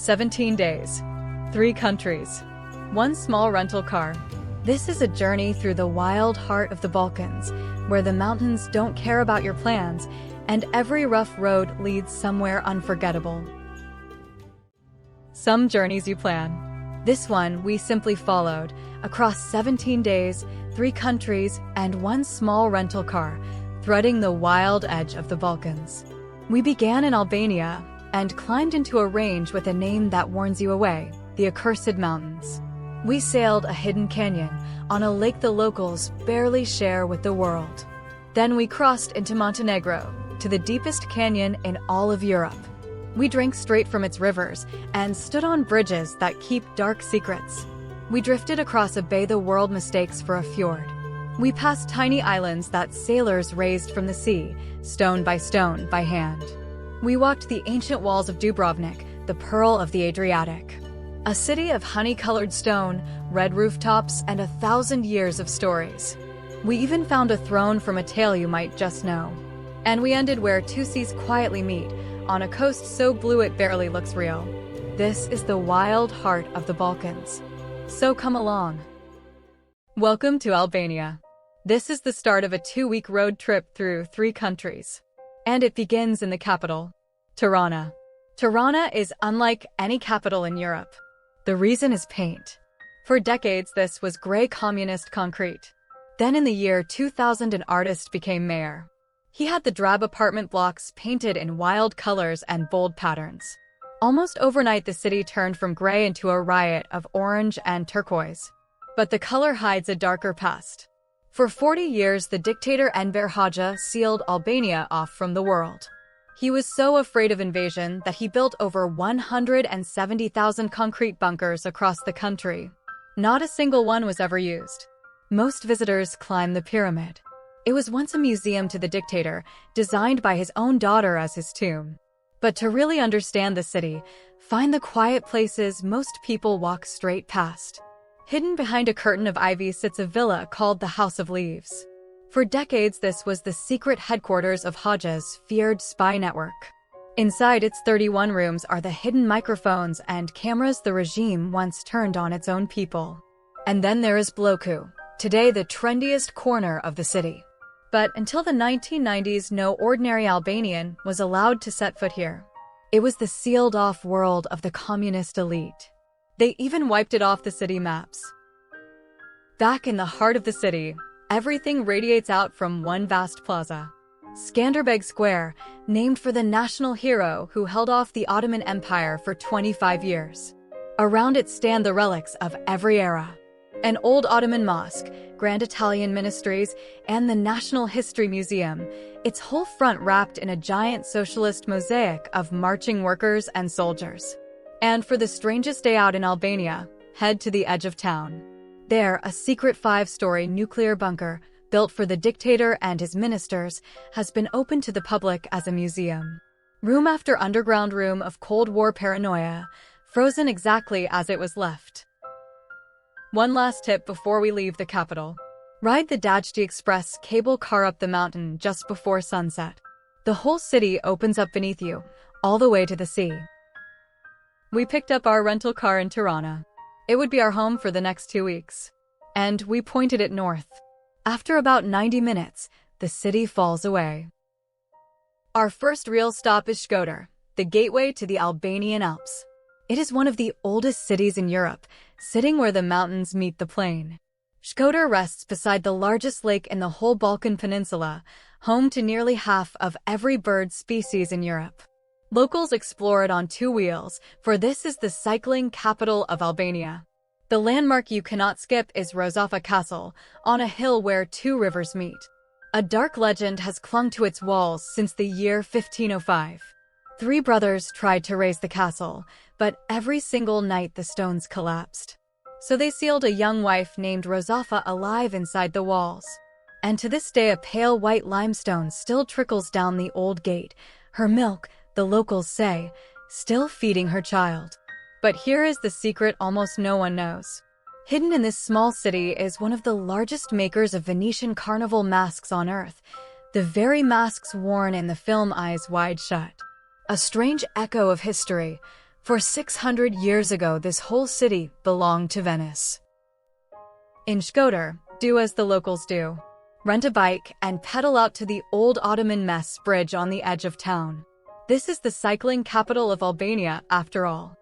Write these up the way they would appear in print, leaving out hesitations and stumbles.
17 days, 3 countries, 1 small rental car. This is a journey through the wild heart of the Balkans, where the mountains don't care about your plans, and every rough road leads somewhere unforgettable. Some journeys you plan. This one we simply followed, across 17 days, 3 countries, and 1 small rental car, threading the wild edge of the Balkans. We began in Albania, and climbed into a range with a name that warns you away, the Accursed Mountains. We sailed a hidden canyon on a lake the locals barely share with the world. Then we crossed into Montenegro, to the deepest canyon in all of Europe. We drank straight from its rivers and stood on bridges that keep dark secrets. We drifted across a bay the world mistakes for a fjord. We passed tiny islands that sailors raised from the sea, stone by hand. We walked the ancient walls of Dubrovnik, the pearl of the Adriatic. A city of honey-colored stone, red rooftops, and 1,000 years of stories. We even found a throne from a tale you might just know. And we ended where 2 seas quietly meet, on a coast so blue it barely looks real. This is the wild heart of the Balkans. So come along. Welcome to Albania. This is the start of a 2-week road trip through 3 countries. And it begins in the capital, Tirana. Tirana is unlike any capital in Europe. The reason is paint. For decades, this was gray communist concrete. Then in the year 2000, an artist became mayor. He had the drab apartment blocks painted in wild colors and bold patterns. Almost overnight, the city turned from gray into a riot of orange and turquoise. But the color hides a darker past. For 40 years, the dictator Enver Hoxha sealed Albania off from the world. He was so afraid of invasion that he built over 170,000 concrete bunkers across the country. Not a single one was ever used. Most visitors climb the pyramid. It was once a museum to the dictator, designed by his own daughter as his tomb. But to really understand the city, find the quiet places most people walk straight past. Hidden behind a curtain of ivy sits a villa called the House of Leaves. For decades, this was the secret headquarters of Hoxha's feared spy network. Inside its 31 rooms are the hidden microphones and cameras the regime once turned on its own people. And then there is Lokrum, today the trendiest corner of the city. But until the 1990s, no ordinary Albanian was allowed to set foot here. It was the sealed-off world of the communist elite. They even wiped it off the city maps. Back in the heart of the city, everything radiates out from one vast plaza. Skanderbeg Square, named for the national hero who held off the Ottoman Empire for 25 years. Around it stand the relics of every era. An old Ottoman mosque, grand Italian ministries, and the National History Museum, its whole front wrapped in a giant socialist mosaic of marching workers and soldiers. And for the strangest day out in Albania, head to the edge of town. There, a secret 5-story nuclear bunker, built for the dictator and his ministers, has been opened to the public as a museum. Room after underground room of Cold War paranoia, frozen exactly as it was left. One last tip before we leave the capital. Ride the Dajti Express cable car up the mountain just before sunset. The whole city opens up beneath you, all the way to the sea. We picked up our rental car in Tirana. It would be our home for the next 2 weeks. And we pointed it north. After about 90 minutes, the city falls away. Our first real stop is Shkodër, the gateway to the Albanian Alps. It is one of the oldest cities in Europe, sitting where the mountains meet the plain. Shkodër rests beside the largest lake in the whole Balkan Peninsula, home to nearly half of every bird species in Europe. Locals explore it on 2 wheels, for this is the cycling capital of Albania. The landmark you cannot skip is Rozafa Castle, on a hill where 2 rivers meet. A dark legend has clung to its walls since the year 1505. 3 brothers tried to raise the castle, but every single night the stones collapsed. So they sealed a young wife named Rozafa alive inside the walls. And to this day, a pale white limestone still trickles down the old gate, her milk, the locals say, still feeding her child. But here is the secret almost no one knows. Hidden in this small city is one of the largest makers of Venetian carnival masks on Earth, the very masks worn in the film Eyes Wide Shut. A strange echo of history, For 600 years ago, this whole city belonged to Venice. In Shkodër, do as the locals do. Rent a bike and pedal out to the old Ottoman mess bridge on the edge of town. This is the cycling capital of Albania, after all.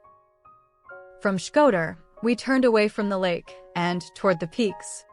From Shkodër, we turned away from the lake and toward the peaks.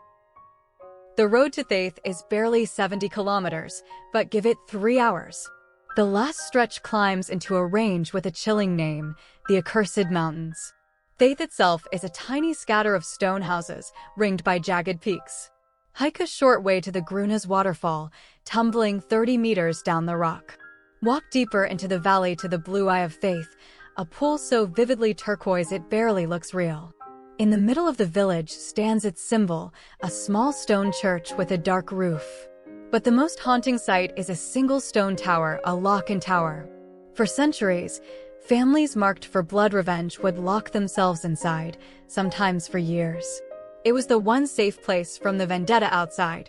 The road to Theth is barely 70 kilometers, but give it 3 hours. The last stretch climbs into a range with a chilling name, the Accursed Mountains. Theth itself is a tiny scatter of stone houses, ringed by jagged peaks. Hike a short way to the Gruna's waterfall, tumbling 30 meters down the rock. Walk deeper into the valley to the Blue Eye of Theth, a pool so vividly turquoise it barely looks real. In the middle of the village stands its symbol, a small stone church with a dark roof. But the most haunting sight is a single stone tower, a lock-in tower. For centuries, families marked for blood revenge would lock themselves inside, sometimes for years. It was the one safe place from the vendetta outside.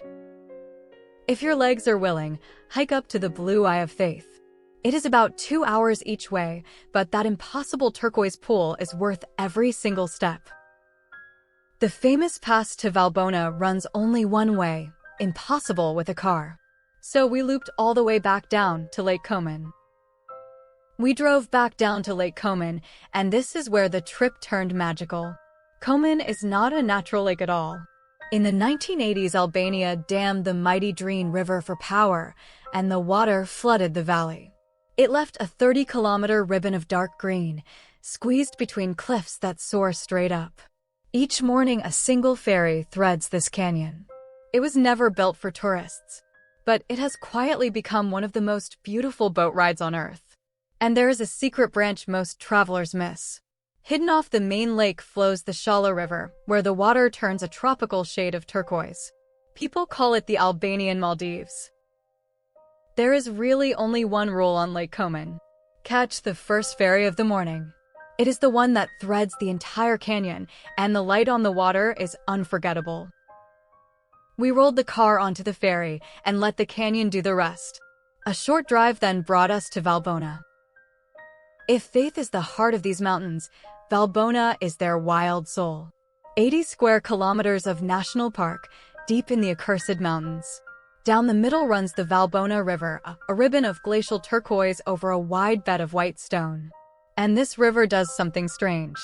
If your legs are willing, hike up to the Blue Eye of Theth. It is about 2 hours each way, but that impossible turquoise pool is worth every single step. The famous pass to Valbona runs only one way, impossible with a car. So we looped all the way back down to Lake Koman. We drove back down to Lake Koman, and this is where the trip turned magical. Koman is not a natural lake at all. In the 1980s, Albania dammed the mighty Drin River for power, and the water flooded the valley. It left a 30-kilometer ribbon of dark green, squeezed between cliffs that soar straight up. Each morning, a single ferry threads this canyon. It was never built for tourists, but it has quietly become one of the most beautiful boat rides on Earth. And there is a secret branch most travelers miss. Hidden off the main lake flows the Shala River, where the water turns a tropical shade of turquoise. People call it the Albanian Maldives. There is really only one rule on Lake Koman. Catch the first ferry of the morning. It is the one that threads the entire canyon, and the light on the water is unforgettable. We rolled the car onto the ferry and let the canyon do the rest. A short drive then brought us to Valbona. If Theth is the heart of these mountains, Valbona is their wild soul. 80 square kilometers of national park, deep in the Accursed Mountains. Down the middle runs the Valbona River, a ribbon of glacial turquoise over a wide bed of white stone. And this river does something strange.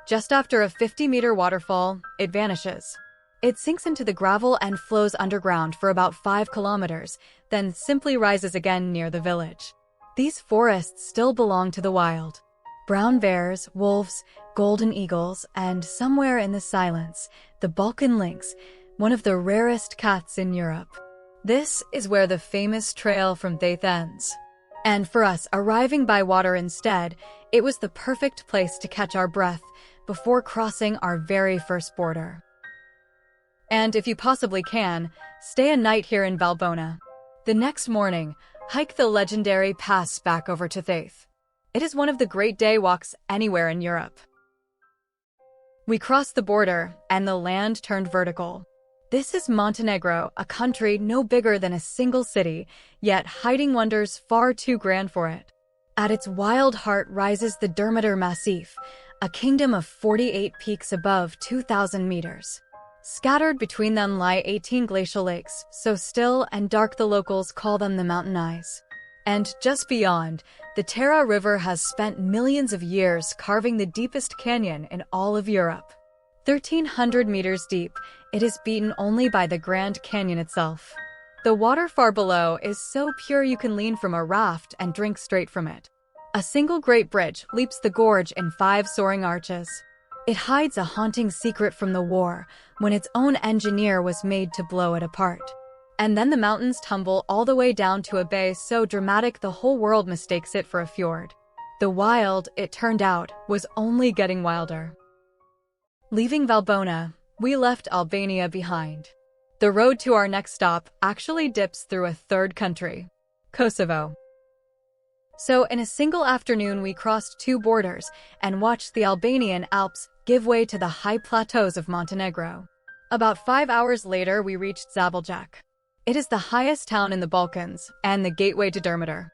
Just after a 50-meter waterfall, it vanishes. It sinks into the gravel and flows underground for about 5 kilometers, then simply rises again near the village. These forests still belong to the wild. Brown bears, wolves, golden eagles, and somewhere in the silence, the Balkan lynx, one of the rarest cats in Europe. This is where the famous trail from Theth ends. And for us, arriving by water instead, it was the perfect place to catch our breath before crossing our very first border. And if you possibly can, stay a night here in Valbona. The next morning, hike the legendary pass back over to Theth. It is one of the great day walks anywhere in Europe. We crossed the border, and the land turned vertical. This is Montenegro, a country no bigger than a single city, yet hiding wonders far too grand for it. At its wild heart rises the Durmitor Massif, a kingdom of 48 peaks above 2,000 meters. Scattered between them lie 18 glacial lakes, so still and dark the locals call them the Mountain Eyes. And just beyond, the Tera River has spent millions of years carving the deepest canyon in all of Europe. 1,300 meters deep, it is beaten only by the Grand Canyon itself. The water far below is so pure you can lean from a raft and drink straight from it. A single great bridge leaps the gorge in 5 soaring arches. It hides a haunting secret from the war, when its own engineer was made to blow it apart. And then the mountains tumble all the way down to a bay so dramatic the whole world mistakes it for a fjord. The wild, it turned out, was only getting wilder. Leaving Valbona, we left Albania behind. The road to our next stop actually dips through a third country, Kosovo. So in a single afternoon we crossed 2 borders and watched the Albanian Alps give way to the high plateaus of Montenegro. About 5 hours later we reached Zaveljak. It is the highest town in the Balkans and the gateway to Durmitor.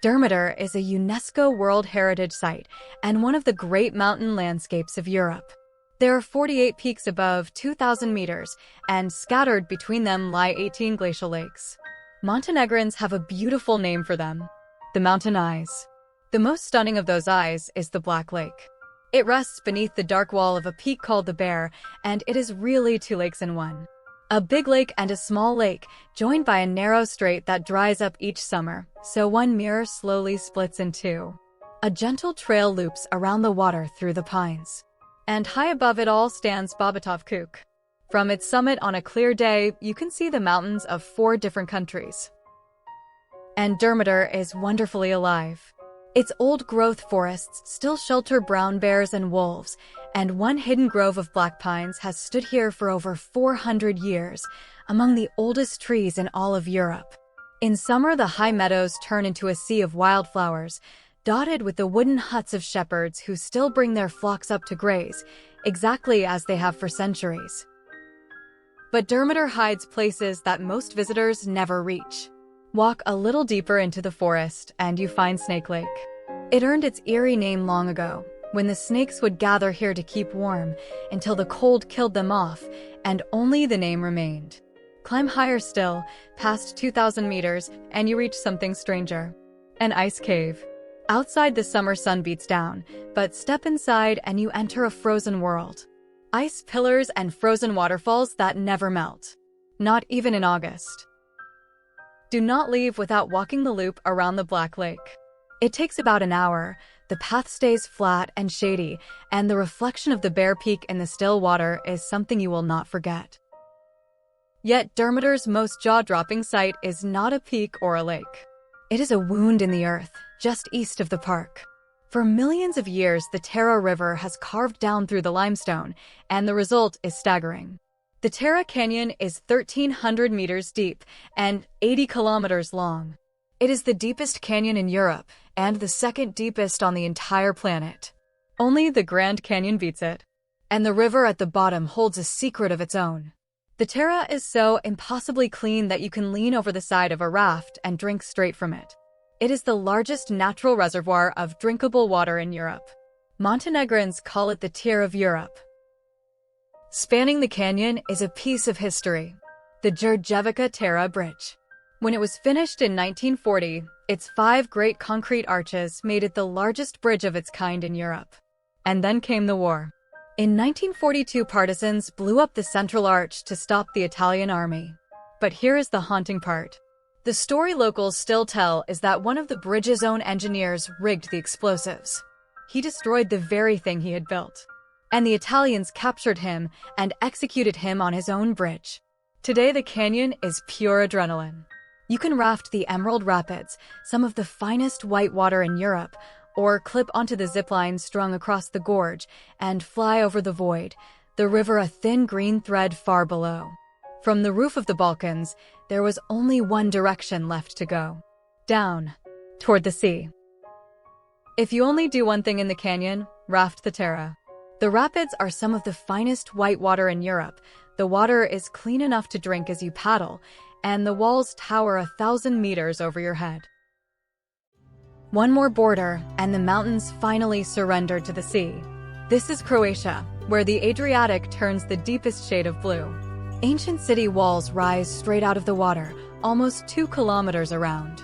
Durmitor is a UNESCO World Heritage Site and one of the great mountain landscapes of Europe. There are 48 peaks above 2,000 meters, and scattered between them lie 18 glacial lakes. Montenegrins have a beautiful name for them: the Mountain Eyes. The most stunning of those eyes is the Black Lake. It rests beneath the dark wall of a peak called the Bear, and it is really two lakes in one. A big lake and a small lake, joined by a narrow strait that dries up each summer, so one mirror slowly splits in two. A gentle trail loops around the water through the pines. And high above it all stands Bobatov Kuk. From its summit on a clear day, you can see the mountains of 4 different countries. And Durmitor is wonderfully alive. Its old-growth forests still shelter brown bears and wolves, and one hidden grove of black pines has stood here for over 400 years, among the oldest trees in all of Europe. In summer, the high meadows turn into a sea of wildflowers, dotted with the wooden huts of shepherds who still bring their flocks up to graze, exactly as they have for centuries. But Durmitor hides places that most visitors never reach. Walk a little deeper into the forest and you find Snake Lake. It earned its eerie name long ago, when the snakes would gather here to keep warm until the cold killed them off, and only the name remained. Climb higher still, past 2,000 meters, and you reach something stranger: an ice cave. Outside, the summer sun beats down, but step inside and you enter a frozen world. Ice pillars and frozen waterfalls that never melt, not even in August. Do not leave without walking the loop around the Black Lake. It takes about an hour, the path stays flat and shady, and the reflection of the bare peak in the still water is something you will not forget. Yet Durmitor's most jaw-dropping sight is not a peak or a lake. It is a wound in the earth, just east of the park. For millions of years, the Tara River has carved down through the limestone, and the result is staggering. The Tara Canyon is 1,300 meters deep and 80 kilometers long. It is the deepest canyon in Europe and the second deepest on the entire planet. Only the Grand Canyon beats it. And the river at the bottom holds a secret of its own. The Tara is so impossibly clean that you can lean over the side of a raft and drink straight from it. It is the largest natural reservoir of drinkable water in Europe. Montenegrins call it the tear of Europe. Spanning the canyon is a piece of history: the Đurđevica Tara Bridge. When it was finished in 1940, its 5 great concrete arches made it the largest bridge of its kind in Europe. And then came the war. In 1942, partisans blew up the central arch to stop the Italian army. But here is the haunting part. The story locals still tell is that one of the bridge's own engineers rigged the explosives. He destroyed the very thing he had built. And the Italians captured him and executed him on his own bridge. Today, the canyon is pure adrenaline. You can raft the Emerald Rapids, some of the finest white water in Europe, or clip onto the zipline strung across the gorge and fly over the void, the river a thin green thread far below. From the roof of the Balkans, there was only one direction left to go: down, toward the sea. If you only do one thing in the canyon, raft the Tara. The rapids are some of the finest white water in Europe. The water is clean enough to drink as you paddle, and the walls tower 1,000 meters over your head. One more border, and the mountains finally surrendered to the sea. This is Croatia, where the Adriatic turns the deepest shade of blue. Ancient city walls rise straight out of the water, almost 2 kilometers around.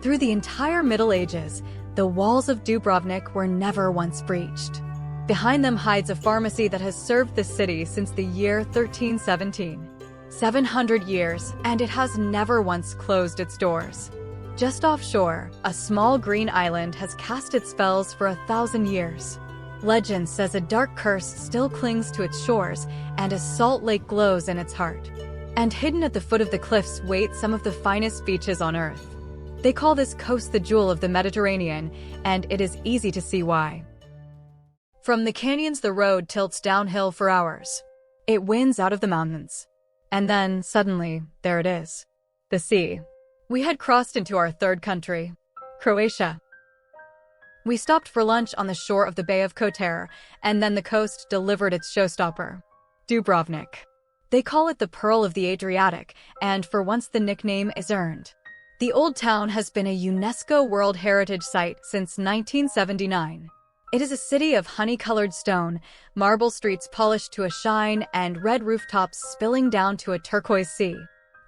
Through the entire Middle Ages, the walls of Dubrovnik were never once breached. Behind them hides a pharmacy that has served the city since the year 1317. 700 years, and it has never once closed its doors. Just offshore, a small green island has cast its spells for 1,000 years. Legend says a dark curse still clings to its shores, and a salt lake glows in its heart. And hidden at the foot of the cliffs wait some of the finest beaches on Earth. They call this coast the jewel of the Mediterranean, and it is easy to see why. From the canyons, the road tilts downhill for hours. It winds out of the mountains. And then, suddenly, there it is: the sea. We had crossed into our third country, Croatia. We stopped for lunch on the shore of the Bay of Kotor, and then the coast delivered its showstopper: Dubrovnik. They call it the Pearl of the Adriatic, and for once the nickname is earned. The Old Town has been a UNESCO World Heritage Site since 1979. It is a city of honey-colored stone, marble streets polished to a shine, and red rooftops spilling down to a turquoise sea.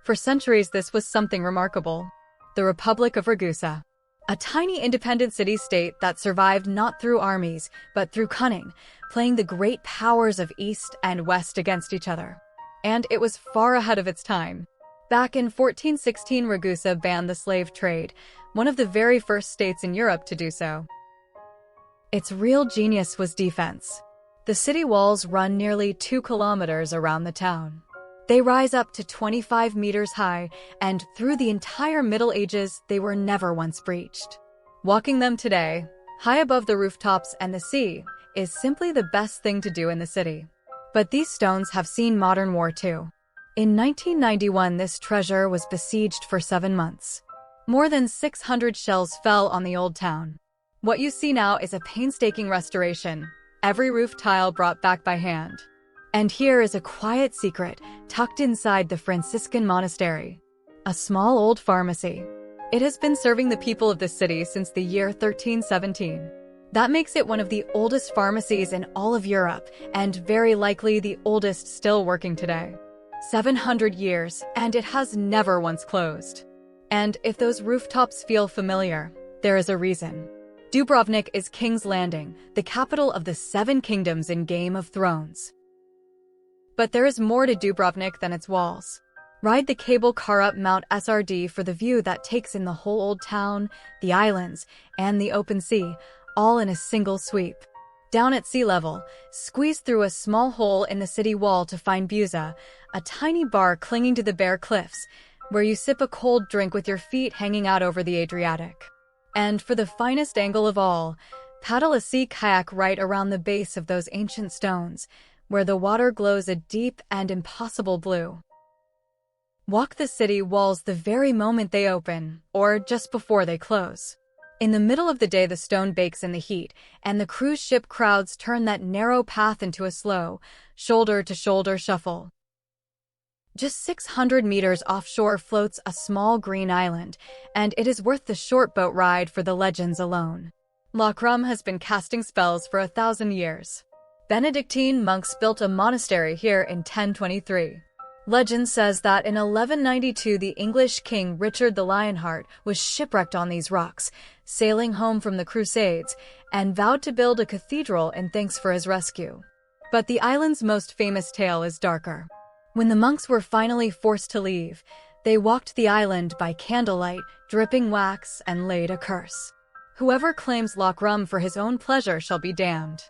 For centuries, this was something remarkable. The Republic of Ragusa. A tiny independent city-state that survived not through armies, but through cunning, playing the great powers of East and West against each other. And it was far ahead of its time. Back in 1416, Ragusa banned the slave trade, one of the very first states in Europe to do so. Its real genius was defense. The city walls run nearly 2 kilometers around the town. They rise up to 25 meters high, and through the entire Middle Ages, they were never once breached. Walking them today, high above the rooftops and the sea, is simply the best thing to do in the city. But these stones have seen modern war too. In 1991, this treasure was besieged for 7 months. More than 600 shells fell on the old town. What you see now is a painstaking restoration, every roof tile brought back by hand. And here is a quiet secret tucked inside the Franciscan monastery. A small old pharmacy. It has been serving the people of the city since the year 1317. That makes it one of the oldest pharmacies in all of Europe, and very likely the oldest still working today. 700 years, and it has never once closed. And if those rooftops feel familiar, there is a reason. Dubrovnik is King's Landing, the capital of the 7 kingdoms in Game of Thrones. But there is more to Dubrovnik than its walls. Ride the cable car up Mount SRD for the view that takes in the whole old town, the islands, and the open sea, all in a single sweep. Down at sea level, squeeze through a small hole in the city wall to find Buza, a tiny bar clinging to the bare cliffs, where you sip a cold drink with your feet hanging out over the Adriatic. And for the finest angle of all, paddle a sea kayak right around the base of those ancient stones, where the water glows a deep and impossible blue. Walk the city walls the very moment they open, or just before they close. In the middle of the day, the stone bakes in the heat, and the cruise ship crowds turn that narrow path into a slow, shoulder-to-shoulder shuffle. Just 600 meters offshore floats a small green island, and it is worth the short boat ride for the legends alone. Lokrum has been casting spells for 1,000 years. Benedictine monks built a monastery here in 1023. Legend says that in 1192 the English king Richard the Lionheart was shipwrecked on these rocks, sailing home from the Crusades, and vowed to build a cathedral in thanks for his rescue. But the island's most famous tale is darker. When the monks were finally forced to leave, they walked the island by candlelight, dripping wax, and laid a curse. Whoever claims Lokrum for his own pleasure shall be damned.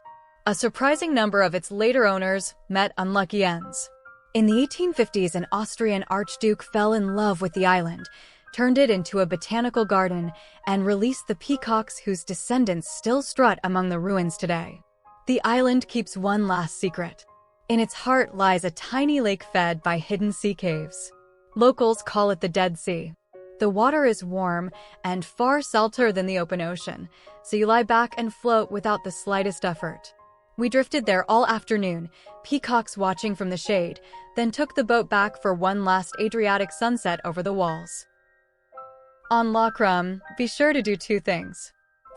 A surprising number of its later owners met unlucky ends. In the 1850s, an Austrian archduke fell in love with the island, turned it into a botanical garden, and released the peacocks whose descendants still strut among the ruins today. The island keeps one last secret. In its heart lies a tiny lake fed by hidden sea caves. Locals call it the Dead Sea. The water is warm and far salter than the open ocean, so you lie back and float without the slightest effort. We drifted there all afternoon, peacocks watching from the shade, then took the boat back for one last Adriatic sunset over the walls. On Lokrum, be sure to do 2 things.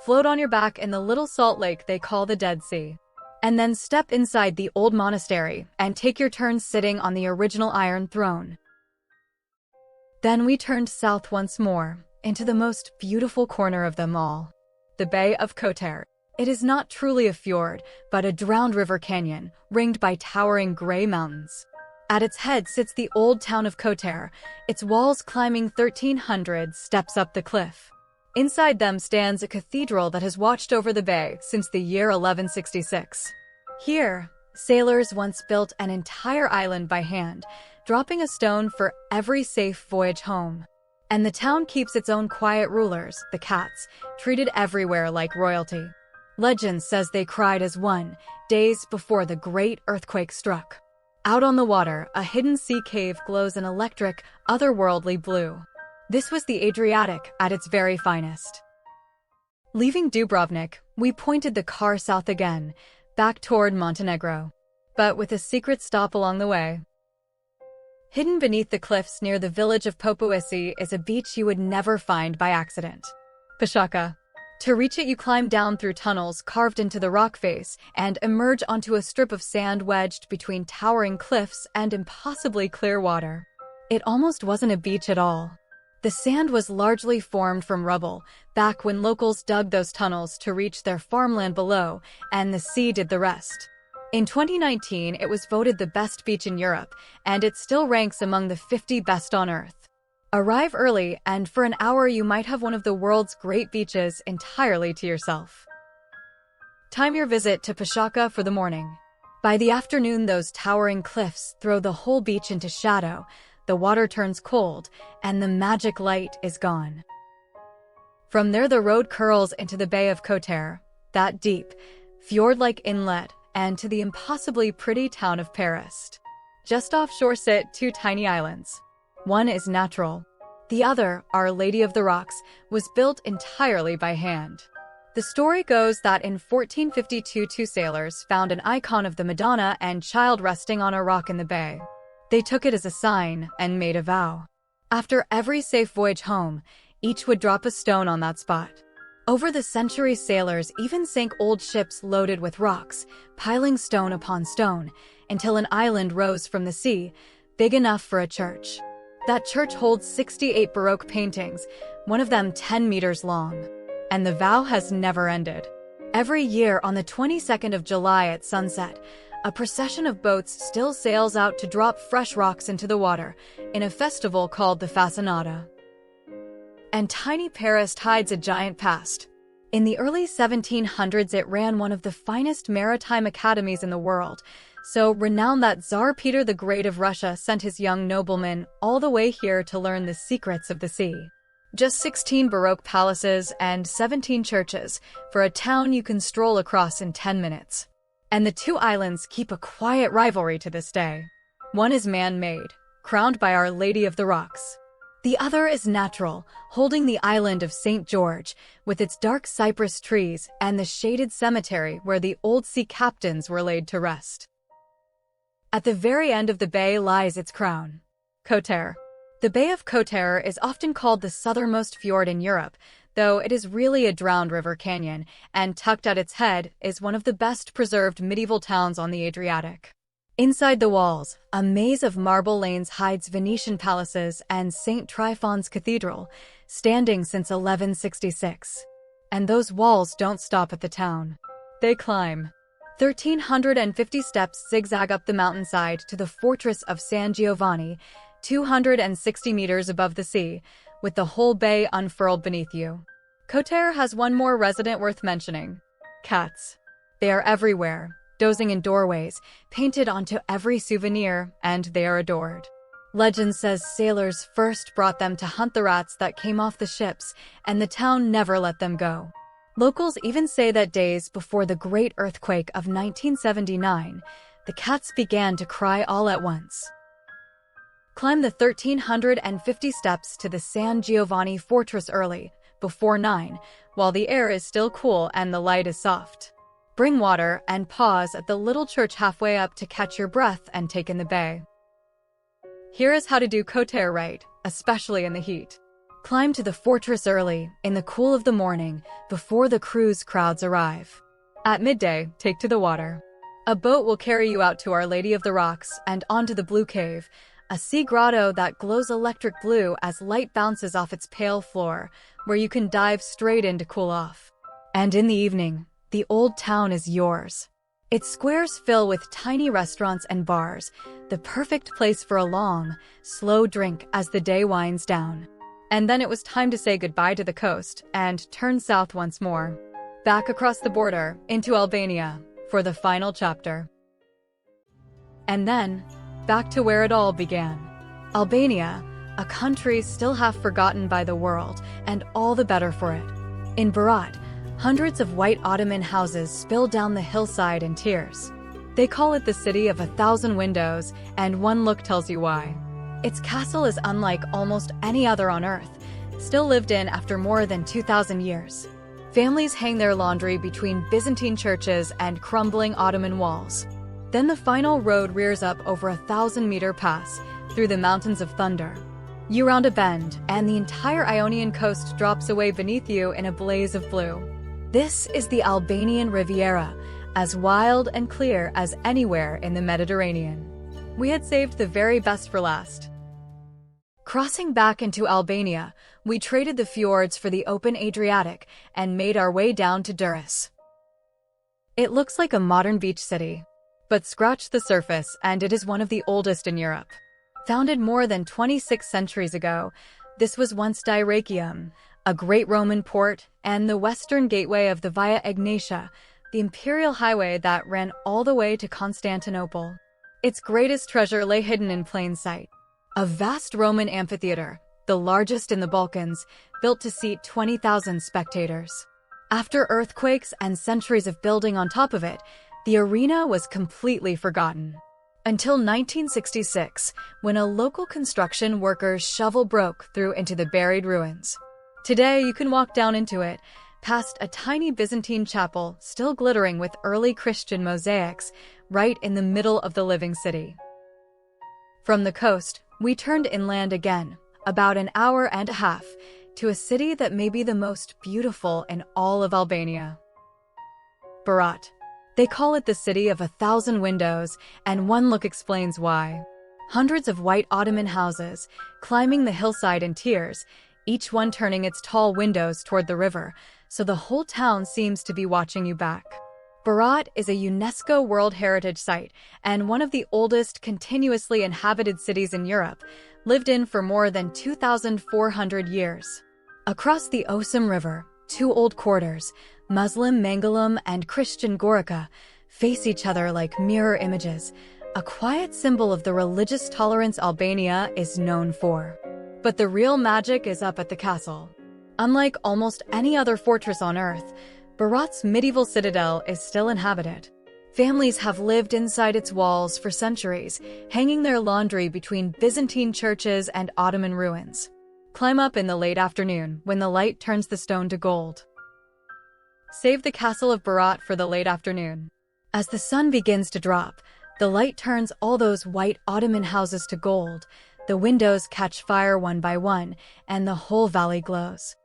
Float on your back in the little salt lake they call the Dead Sea, and then step inside the old monastery and take your turn sitting on the original iron throne. Then we turned south once more, into the most beautiful corner of them all, the Bay of Kotor. It is not truly a fjord, but a drowned river canyon, ringed by towering gray mountains. At its head sits the old town of Kotor, its walls climbing 1,300 steps up the cliff. Inside them stands a cathedral that has watched over the bay since the year 1166. Here, sailors once built an entire island by hand, dropping a stone for every safe voyage home. And the town keeps its own quiet rulers, the cats, treated everywhere like royalty. Legend says they cried as one, days before the great earthquake struck. Out on the water, a hidden sea cave glows an electric, otherworldly blue. This was the Adriatic at its very finest. Leaving Dubrovnik, we pointed the car south again, back toward Montenegro, but with a secret stop along the way. Hidden beneath the cliffs near the village of Popoisi is a beach you would never find by accident. Pashaka. To reach it, you climb down through tunnels carved into the rock face and emerge onto a strip of sand wedged between towering cliffs and impossibly clear water. It almost wasn't a beach at all. The sand was largely formed from rubble, back when locals dug those tunnels to reach their farmland below, and the sea did the rest. In 2019, it was voted the best beach in Europe, and it still ranks among the 50 best on Earth. Arrive early, and for an hour you might have one of the world's great beaches entirely to yourself. Time your visit to Pashaka for the morning. By the afternoon, those towering cliffs throw the whole beach into shadow, the water turns cold, and the magic light is gone. From there, the road curls into the Bay of Kotor, that deep, fjord-like inlet, and to the impossibly pretty town of Perast. Just offshore sit two tiny islands. One is natural. The other, Our Lady of the Rocks, was built entirely by hand. The story goes that in 1452 two sailors found an icon of the Madonna and Child resting on a rock in the bay. They took it as a sign and made a vow. After every safe voyage home, each would drop a stone on that spot. Over the centuries, sailors even sank old ships loaded with rocks, piling stone upon stone, until an island rose from the sea, big enough for a church. That church holds 68 Baroque paintings, one of them 10 meters long. And the vow has never ended. Every year on the 22nd of July at sunset, a procession of boats still sails out to drop fresh rocks into the water in a festival called the Fascinata. And tiny Perast hides a giant past. In the early 1700s, it ran one of the finest maritime academies in the world, so renowned that Tsar Peter the Great of Russia sent his young noblemen all the way here to learn the secrets of the sea. Just 16 Baroque palaces and 17 churches for a town you can stroll across in 10 minutes. And the two islands keep a quiet rivalry to this day. One is man-made, crowned by Our Lady of the Rocks. The other is natural, holding the island of St. George, with its dark cypress trees and the shaded cemetery where the old sea captains were laid to rest. At the very end of the bay lies its crown, Kotor. The Bay of Kotor is often called the southernmost fjord in Europe, though it is really a drowned river canyon, and tucked at its head is one of the best preserved medieval towns on the Adriatic. Inside the walls, a maze of marble lanes hides Venetian palaces and St. Tryphon's Cathedral, standing since 1166. And those walls don't stop at the town. They climb 1,350 steps zigzag up the mountainside to the fortress of San Giovanni, 260 meters above the sea, with the whole bay unfurled beneath you. Kotor has one more resident worth mentioning: cats. They are everywhere, dozing in doorways, painted onto every souvenir, and they are adored. Legend says sailors first brought them to hunt the rats that came off the ships, and the town never let them go. Locals even say that days before the Great Earthquake of 1979, the cats began to cry all at once. Climb the 1,350 steps to the San Giovanni Fortress early, before 9, while the air is still cool and the light is soft. Bring water and pause at the little church halfway up to catch your breath and take in the bay. Here is how to do Kotor right, especially in the heat. Climb to the fortress early, in the cool of the morning, before the cruise crowds arrive. At midday, take to the water. A boat will carry you out to Our Lady of the Rocks and onto the Blue Cave, a sea grotto that glows electric blue as light bounces off its pale floor, where you can dive straight in to cool off. And in the evening, the old town is yours. Its squares fill with tiny restaurants and bars, the perfect place for a long, slow drink as the day winds down. And then it was time to say goodbye to the coast and turn south once more, back across the border into Albania for the final chapter. And then, back to where it all began. Albania, a country still half forgotten by the world, and all the better for it. In Berat, hundreds of white Ottoman houses spill down the hillside in tears. They call it the city of 1,000 windows, and one look tells you why. Its castle is unlike almost any other on Earth, still lived in after more than 2,000 years. Families hang their laundry between Byzantine churches and crumbling Ottoman walls. Then the final road rears up over a 1,000-meter pass, through the mountains of thunder. You round a bend, and the entire Ionian coast drops away beneath you in a blaze of blue. This is the Albanian Riviera, as wild and clear as anywhere in the Mediterranean. We had saved the very best for last. Crossing back into Albania, we traded the fjords for the open Adriatic and made our way down to Durrës. It looks like a modern beach city, but scratch the surface and it is one of the oldest in Europe. Founded more than 26 centuries ago, this was once Dyrrhachium, a great Roman port, and the western gateway of the Via Egnatia, the imperial highway that ran all the way to Constantinople. Its greatest treasure lay hidden in plain sight. A vast Roman amphitheater, the largest in the Balkans, built to seat 20,000 spectators. After earthquakes and centuries of building on top of it, the arena was completely forgotten. Until 1966, when a local construction worker's shovel broke through into the buried ruins. Today, you can walk down into it, past a tiny Byzantine chapel still glittering with early Christian mosaics, right in the middle of the living city. From the coast, we turned inland again, about an hour and a half, to a city that may be the most beautiful in all of Albania. Berat. They call it the city of 1,000 windows, and one look explains why. Hundreds of white Ottoman houses, climbing the hillside in tiers, each one turning its tall windows toward the river, so the whole town seems to be watching you back. Berat is a UNESCO World Heritage Site and one of the oldest continuously inhabited cities in Europe, lived in for more than 2,400 years. Across the Osum River, two old quarters, Muslim Mangalam and Christian Gorica, face each other like mirror images, a quiet symbol of the religious tolerance Albania is known for. But the real magic is up at the castle. Unlike almost any other fortress on Earth, Berat's medieval citadel is still inhabited. Families have lived inside its walls for centuries, hanging their laundry between Byzantine churches and Ottoman ruins. Climb up in the late afternoon when the light turns the stone to gold. Save the castle of Berat for the late afternoon. As the sun begins to drop, the light turns all those white Ottoman houses to gold, the windows catch fire one by one, and the whole valley glows.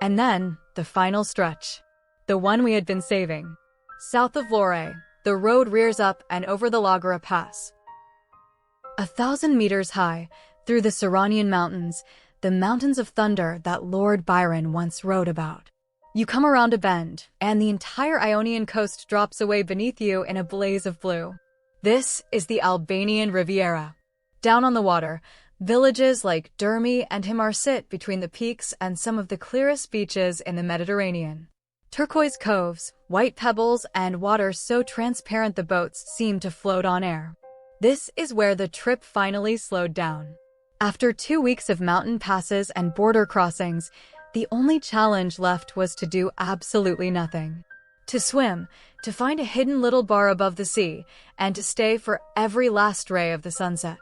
And then, the final stretch. The one we had been saving. South of Vlore, the road rears up and over the Lagora Pass. 1,000 meters high, through the Serranian Mountains, the mountains of thunder that Lord Byron once wrote about. You come around a bend, and the entire Ionian coast drops away beneath you in a blaze of blue. This is the Albanian Riviera. Down on the water, villages like Durmi and Himar sit between the peaks and some of the clearest beaches in the Mediterranean. Turquoise coves, white pebbles, and water so transparent the boats seem to float on air. This is where the trip finally slowed down. After 2 weeks of mountain passes and border crossings, the only challenge left was to do absolutely nothing. To swim, to find a hidden little bar above the sea, and to stay for every last ray of the sunset.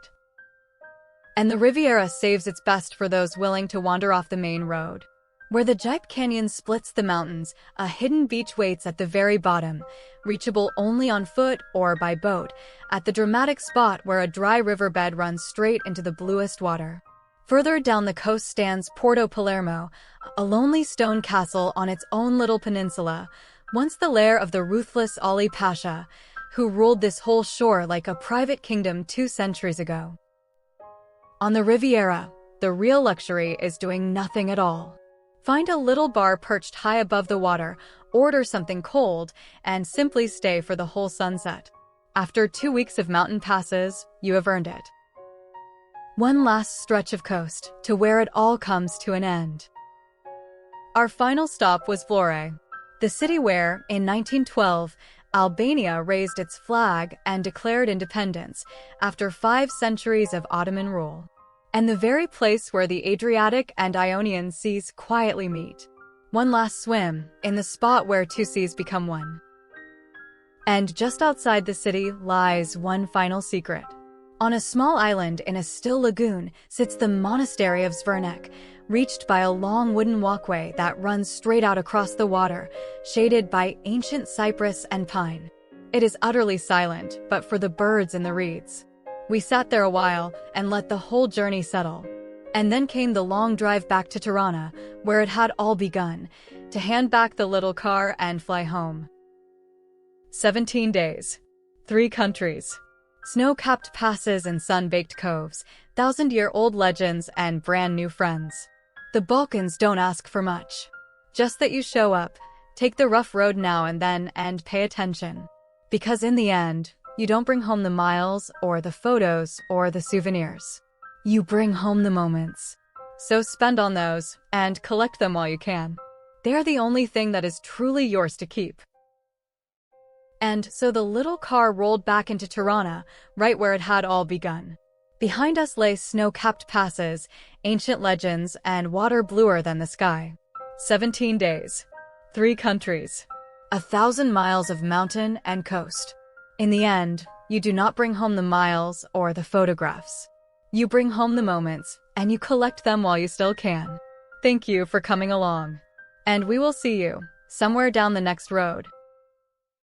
And the Riviera saves its best for those willing to wander off the main road. Where the Gipe Canyon splits the mountains, a hidden beach waits at the very bottom, reachable only on foot or by boat, at the dramatic spot where a dry riverbed runs straight into the bluest water. Further down the coast stands Porto Palermo, a lonely stone castle on its own little peninsula, once the lair of the ruthless Ali Pasha, who ruled this whole shore like a private kingdom 2 centuries ago. On the Riviera, the real luxury is doing nothing at all. Find a little bar perched high above the water, order something cold, and simply stay for the whole sunset. After 2 weeks of mountain passes, you have earned it. One last stretch of coast, to where it all comes to an end. Our final stop was Vlore, the city where, in 1912, Albania raised its flag and declared independence after 5 centuries of Ottoman rule. And the very place where the Adriatic and Ionian seas quietly meet. One last swim, in the spot where 2 seas become one. And just outside the city lies one final secret. On a small island in a still lagoon sits the monastery of Zvernek, reached by a long wooden walkway that runs straight out across the water, shaded by ancient cypress and pine. It is utterly silent, but for the birds in the reeds. We sat there a while and let the whole journey settle. And then came the long drive back to Tirana, where it had all begun, to hand back the little car and fly home. 17 days. 3 countries. Snow-capped passes and sun-baked coves, thousand-year-old legends and brand-new friends. The Balkans don't ask for much. Just that you show up, take the rough road now and then, and pay attention. Because in the end, you don't bring home the miles or the photos or the souvenirs. You bring home the moments. So spend on those and collect them while you can. They're the only thing that is truly yours to keep. And so the little car rolled back into Tirana, right where it had all begun. Behind us lay snow-capped passes, ancient legends, and water bluer than the sky. 17 days. 3 countries. 1,000 miles of mountain and coast. In the end, you do not bring home the miles or the photographs. You bring home the moments, and you collect them while you still can. Thank you for coming along. And we will see you somewhere down the next road.